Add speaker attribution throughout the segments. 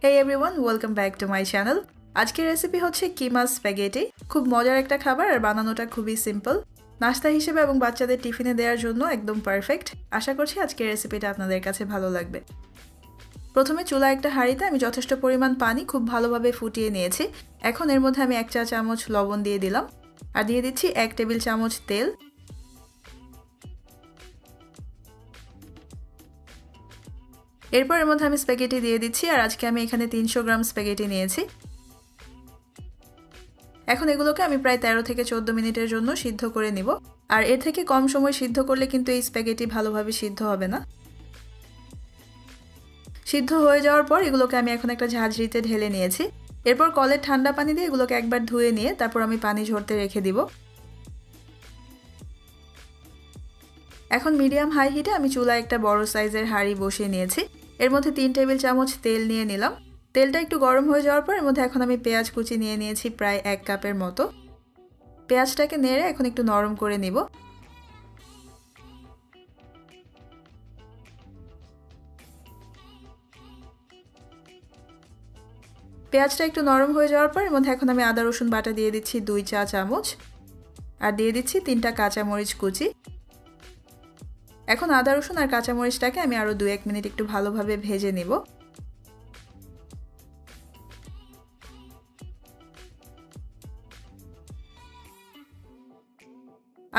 Speaker 1: Hey everyone, welcome back to my channel. আজকের recipe হচ্ছে কিমা spaghetti. খুব মজার একটা খাবার আর বানানোটা খুবই সিম্পল। নাস্তা হিসেবে এবং বাচ্চাদের টিফিনে দেওয়ার জন্য একদম পারফেক্ট। আশা করছি আজকের রেসিপিটা আপনাদের কাছে ভালো লাগবে। প্রথমে চুলায় একটা হাঁড়িতে আমি যথেষ্ট পরিমাণ পানি খুব ভালোভাবে ফুটিয়ে নিয়েছি। এখন এর মধ্যে আমি 1 চা চামচ লবণ দিয়ে দিলাম আর দিয়ে দিচ্ছি 1 টেবিল চামচ তেল। এরপর এর মধ্যে আমি স্প্যাগেটি দিয়ে দিচ্ছি আর আজকে আমি এখানে 300 গ্রাম স্প্যাগেটি নিয়েছি। এখন এগুলোকে আমি প্রায় 13 থেকে 14 মিনিটের জন্য সিদ্ধ করে নিব। আর এর থেকে কম সময় সিদ্ধ করলে কিন্তু এই স্প্যাগেটি ভালোভাবে সিদ্ধ হবে না। সিদ্ধ হয়ে যাওয়ার পর এগুলোকে আমি এখন একটা ঝাঁঝরিতে ঢেলে নিয়েছি। এরপর কলের ঠান্ডা পানি দিয়ে এগুলোকে একবার ধুয়ে নিয়ে তারপর আমি পানি ঝরতে রেখে দিব। এখন মিডিয়াম হাই হিটে আমি চুলায় একটা বড় সাইজের হাঁড়ি বসিয়ে নিয়েছি। এর মধ্যে 3 টেবিল চামচ তেল নিয়ে নিলাম। তেলটা একটু গরম হয়ে যাওয়ার পর এর মধ্যে এখন আমি পেঁয়াজ কুচি নিয়ে নিয়েছি প্রায় 1 কাপের মতো। পেঁয়াজটাকে নেড়ে এখন একটু নরম করে নিব। পেঁয়াজটা একটু নরম হয়ে যাওয়ার পর এর মধ্যে এখন আমি আদা রসুন বাটা দিয়ে দিচ্ছি 2 চা চামচ আর দিয়ে দিচ্ছি 3টা কাঁচামরিচ কুচি। এখন আদা রসুন আর কাঁচামরিচটাকে আমি আরো 2-1 মিনিট একটু ভালোভাবে ভেজে নিব।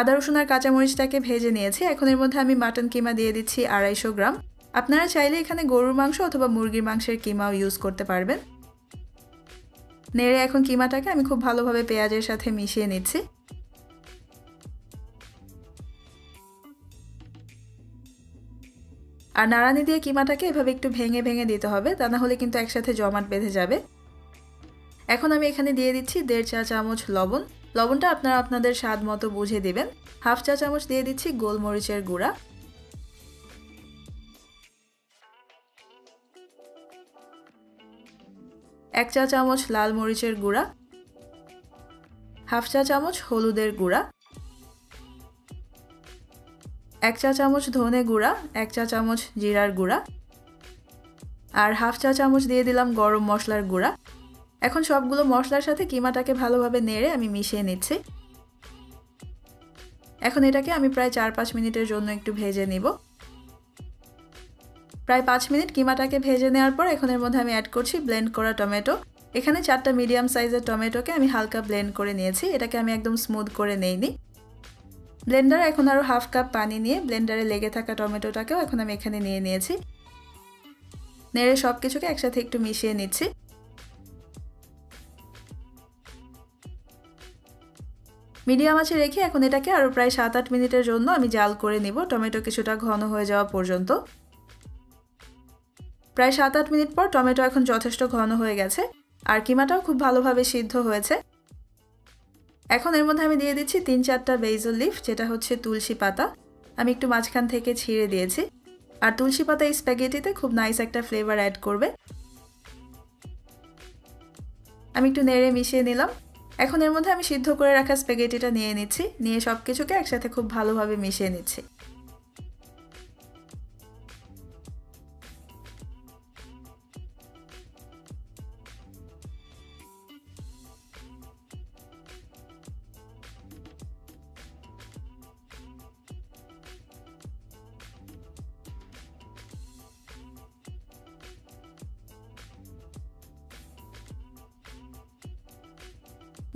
Speaker 1: আদা রসুন আর কাঁচামরিচটাকে ভেজে নিয়েছি। এখন এর মধ্যে আমি মাটন কিমা দিয়ে দিচ্ছি 250 গ্রাম। আপনারা চাইলে এখানে গরুর মাংস অথবা মুরগির মাংসের কিমাও ইউজ করতে পারবেন। নেড়ে এখন কিমাটাকে আমি খুব ভালোভাবে পেঁয়াজের সাথে মিশিয়ে নিচ্ছি। আর নাড়ানি দিয়ে কিমাটাকে এভাবে একটু ভেঙে ভেঙে দিতে হবে, তা না হলে কিন্তু একসাথে জমাট বেঁধে যাবে। এখন আমি এখানে দিয়ে দিচ্ছি 1.5 চা চামচ লবণ। লবণটা আপনারা আপনাদের স্বাদ মতো বুঝে দিবেন। 1/2 চা চামচ দিয়ে দিচ্ছি গোলমরিচের গুঁড়া। 1 চা চামচ লাল মরিচের গুঁড়া। 1/2 চা চামচ হলুদের গুঁড়া। 1 চা চামচ ধনে গুঁড়া, 1 চা চামচ জিরার গুঁড়া আর 1/2 চা চামচ দিয়ে দিলাম গরম মশলার গুঁড়া। এখন সবগুলো মশলার সাথে কিমাটাকে ভালোভাবে নেড়ে আমি মিশিয়ে নিচ্ছি। এখন এটাকে আমি প্রায় 4-5 মিনিটের জন্য একটু ভেজে নিব। প্রায় 5 মিনিট কিমাটাকে ভেজে নেওয়ার পর এখন এর মধ্যে আমি অ্যাড করছি ব্লেন্ড করা টমেটো। এখানে 4টা মিডিয়াম সাইজের টমেটোকে আমি হালকা ব্লেন্ড করে নিয়েছি। এটাকে আমি একদম স্মুথ করে নেইনি। ব্লেন্ডারে এখন আরো 1/2 কাপ পানি নিয়ে ব্লেন্ডারে লেগে থাকা টমেটোটাকেও এখন আমি এখানে নিয়ে নিয়েছি। নেড়ে সবকিছুকে একসাথে একটু মিশিয়ে নিচ্ছি। মিডিয়াম আঁচে রেখে এখন এটাকে আরো প্রায় 7-8 মিনিটের জন্য আমি জাল করে নিব, টমেটো কিছুটা ঘন হয়ে যাওয়া পর্যন্ত। প্রায় 7-8 মিনিট পর টমেটো এখন যথেষ্ট ঘন হয়ে গেছে আর কিমাটাও খুব ভালোভাবে সিদ্ধ হয়েছে। এখন এর মধ্যে আমি দিয়ে দিচ্ছি 3-4টা বেসিল লিফ, যেটা হচ্ছে তুলসী পাতা। আমি একটু মাঝখান থেকে ছিঁড়ে দিয়েছি। আর তুলসী পাতা এই স্প্যাগেটিতে খুব নাইস একটা ফ্লেভার অ্যাড করবে। আমি একটু নেড়ে মিশিয়ে নিলাম। এখন এর মধ্যে আমি সিদ্ধ করে রাখা স্প্যাগেটিটা নিয়ে নিচ্ছি। নিয়ে সবকিছুকে একসাথে খুব ভালোভাবে মিশিয়ে নিচ্ছি।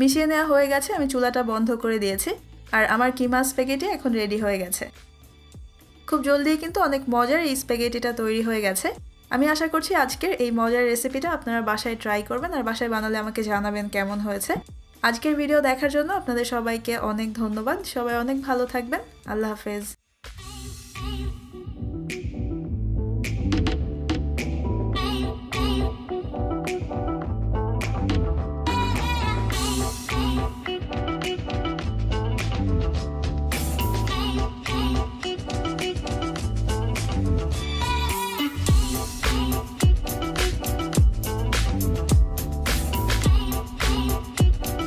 Speaker 1: মিশিয়ে নেওয়া হয়ে গেছে। আমি চুলাটা বন্ধ করে দিয়েছি আর আমার কিমা স্প্যাগেটি এখন রেডি হয়ে গেছে। খুব জলদি কিন্তু অনেক মজার এই স্প্যাগেটিটা তৈরি হয়ে গেছে। আমি আশা করছি আজকের এই মজার রেসিপিটা আপনারা বাসায় ট্রাই করবেন আর বাসায় বানালে আমাকে জানাবেন কেমন হয়েছে। আজকের ভিডিও দেখার জন্য আপনাদের সবাইকে অনেক ধন্যবাদ। সবাই অনেক ভালো থাকবেন। আল্লাহ হাফেজ।